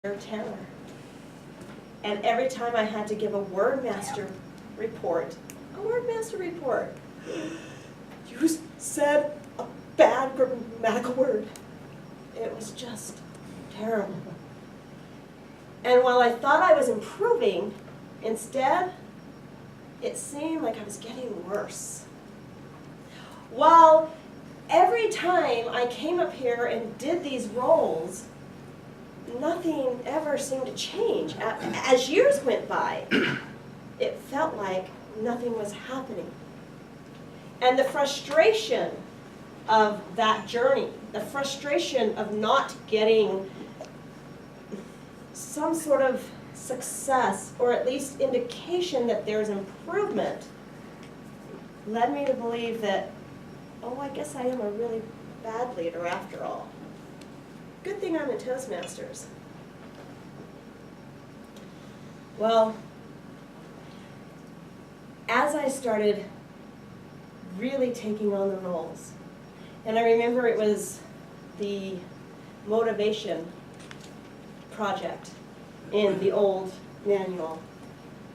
tenor. And every time I had to give a wordmaster report, you said a bad grammatical word. It was just terrible. And while I thought I was improving, instead, it seemed like I was getting worse. While every time I came up here and did these roles, nothing ever seemed to change. As years went by, it felt like nothing was happening. And the frustration of that journey, the frustration of not getting some sort of success, or at least indication that there's improvement, led me to believe that, oh, I guess I am a really bad leader after all. Good thing I'm in Toastmasters. Well, as I started really taking on the roles, and I remember it was the motivation project in the old manual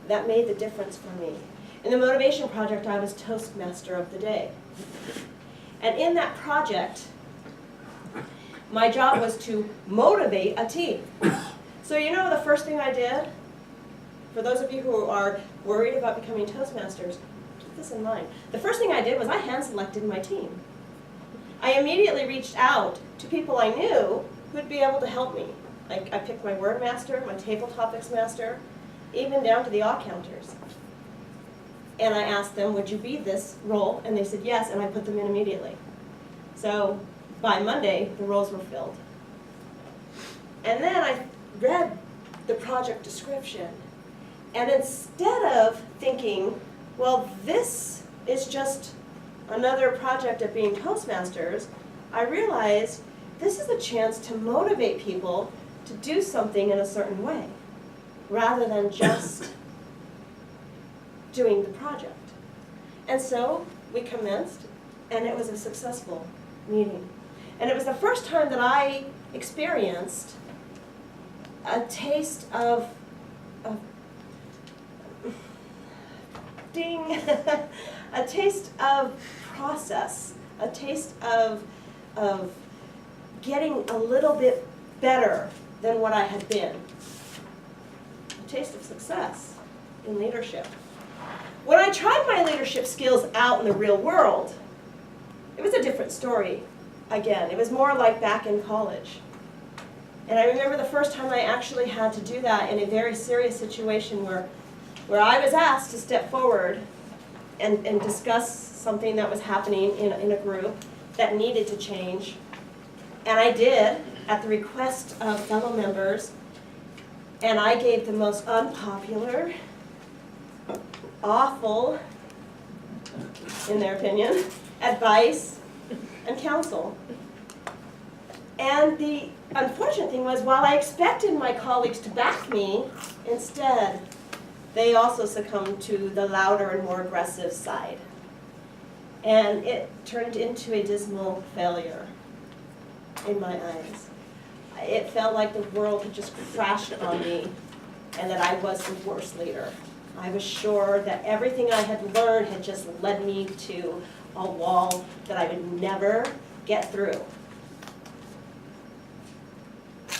that made the difference for me. In the motivation project, I was Toastmaster of the day. And in that project, my job was to motivate a team. So you know the first thing I did? For those of you who are worried about becoming Toastmasters, keep this in mind. The first thing I did was I hand-selected my team. I immediately reached out to people I knew who would be able to help me. Like I picked my word master, my table topics master, even down to the counters. And I asked them, would you be this role? And they said yes, and I put them in immediately. So by Monday, the roles were filled. And then I read the project description. And instead of thinking, well, this is just another project of being Toastmasters, I realized this is a chance to motivate people to do something in a certain way, rather than just doing the project. And so we commenced, and it was a successful meeting. And it was the first time that I experienced a taste of ding, a taste of process, a taste of getting a little bit better than what I had been. A taste of success in leadership. When I tried my leadership skills out in the real world, it was a different story. Again, it was more like back in college. And I remember the first time I actually had to do that in a very serious situation where I was asked to step forward and discuss something that was happening in a group that needed to change. And I did, at the request of fellow members, and I gave the most unpopular, awful, in their opinion, advice and counsel. And the unfortunate thing was, while I expected my colleagues to back me, instead, they also succumbed to the louder and more aggressive side. And it turned into a dismal failure in my eyes. It felt like the world had just crashed on me and that I was the worst leader. I was sure that everything I had learned had just led me to a wall that I would never get through.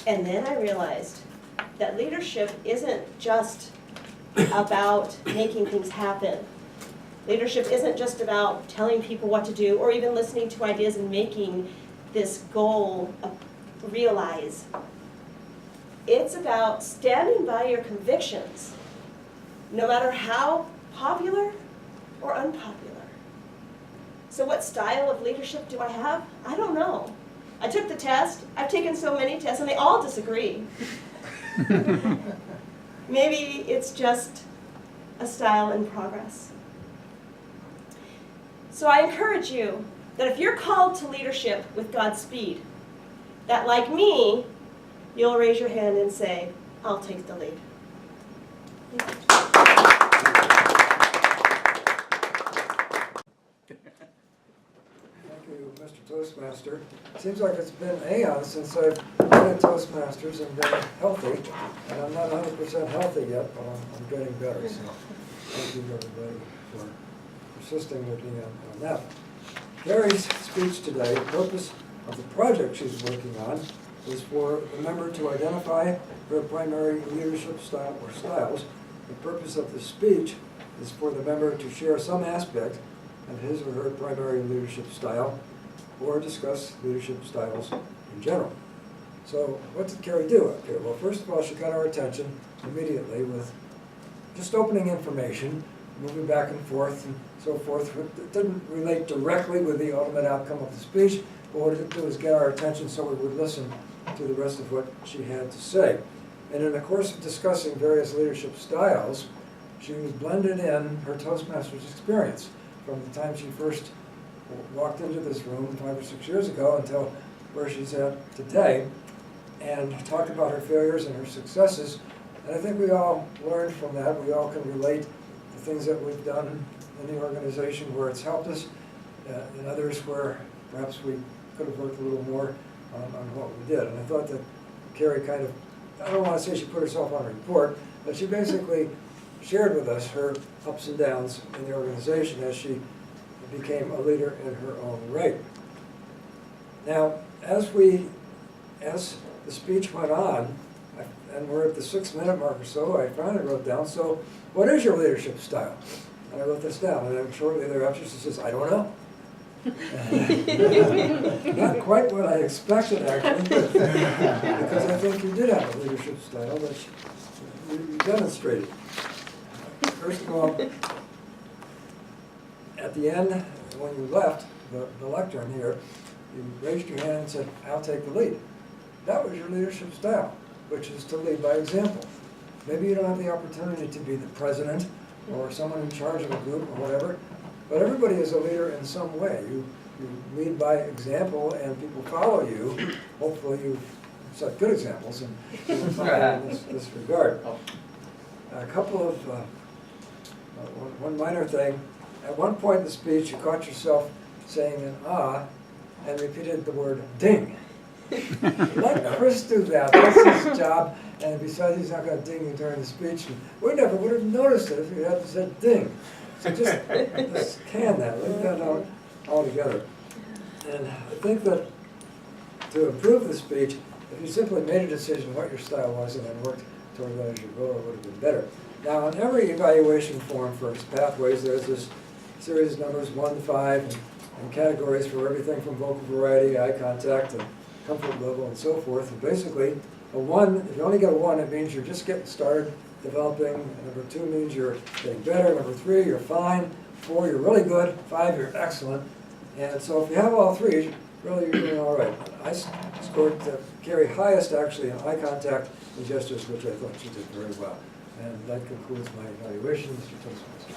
And then I realized that leadership isn't just about making things happen. Leadership isn't just about telling people what to do or even listening to ideas and making this goal realize. It's about standing by your convictions, no matter how popular or unpopular. So what style of leadership do I have? I don't know. I took the test. I've taken so many tests, and they all disagree. Maybe it's just a style in progress. So I encourage you that if you're called to leadership with God's speed, that like me, you'll raise your hand and say, I'll take the lead. Thank you, Mr. Toastmaster. Seems like it's been aeons since I've been at Toastmasters and been healthy. And I'm not 100% healthy yet, but I'm getting better. So thank you everybody for persisting with me on that. Carrie's speech today, the purpose of the project she's working on is for the member to identify her primary leadership style or styles. The purpose of the speech is for the member to share some aspect of his or her primary leadership style or discuss leadership styles in general. So what did Carrie do up here? Well, first of all, she got our attention immediately with just opening information, moving back and forth and so forth. It didn't relate directly with the ultimate outcome of the speech, but what it did do was get our attention so we would listen to the rest of what she had to say. And in the course of discussing various leadership styles, she blended in her Toastmasters experience from the time she first walked into this room 5 or 6 years ago until where she's at today, and talked about her failures and her successes. And I think we all learned from that. We all can relate to things that we've done in the organization where it's helped us, and others where perhaps we could have worked a little more on what we did. And I thought that Carrie kind of, I don't want to say she put herself on a report, but she basically shared with us her ups and downs in the organization as she became a leader in her own right. Now, as the speech went on, and we're at the 6-minute mark or so, I finally wrote down, so what is your leadership style? And I wrote this down, and then shortly thereafter she says, I don't know. Not quite what I expected, actually, because I think you did have a leadership style that you demonstrated. First of all, at the end, when you left the lectern here, you raised your hand and said, I'll take the lead. That was your leadership style, which is to lead by example. Maybe you don't have the opportunity to be the president or someone in charge of a group or whatever, but everybody is a leader in some way. You lead by example and people follow you. Hopefully you've set good examples and you will follow in this regard. A couple of, one minor thing. At one point in the speech you caught yourself saying an ah and repeated the word ding. Let Chris do that. That's his job. And besides, he's not going to ding you during the speech. And we never would have noticed it if you had said ding. So just can that, leave that out altogether. And I think that to improve the speech, if you simply made a decision what your style was and then worked toward that as your goal, it would have been better. Now, on every evaluation form for Pathways, there's this series of numbers 1 to 5 and categories for everything from vocal variety, eye contact, and comfort level, and so forth. And basically, a 1, if you only get a 1, it means you're just getting started developing. Number 2 means you're getting better. Number 3, you're fine. 4, you're really good. 5, you're excellent. And so if you have all 3, really you're doing all right. I scored Carrie highest actually in eye contact and gestures, which I thought she did very well. And that concludes my evaluation, Mr. Toastmaster.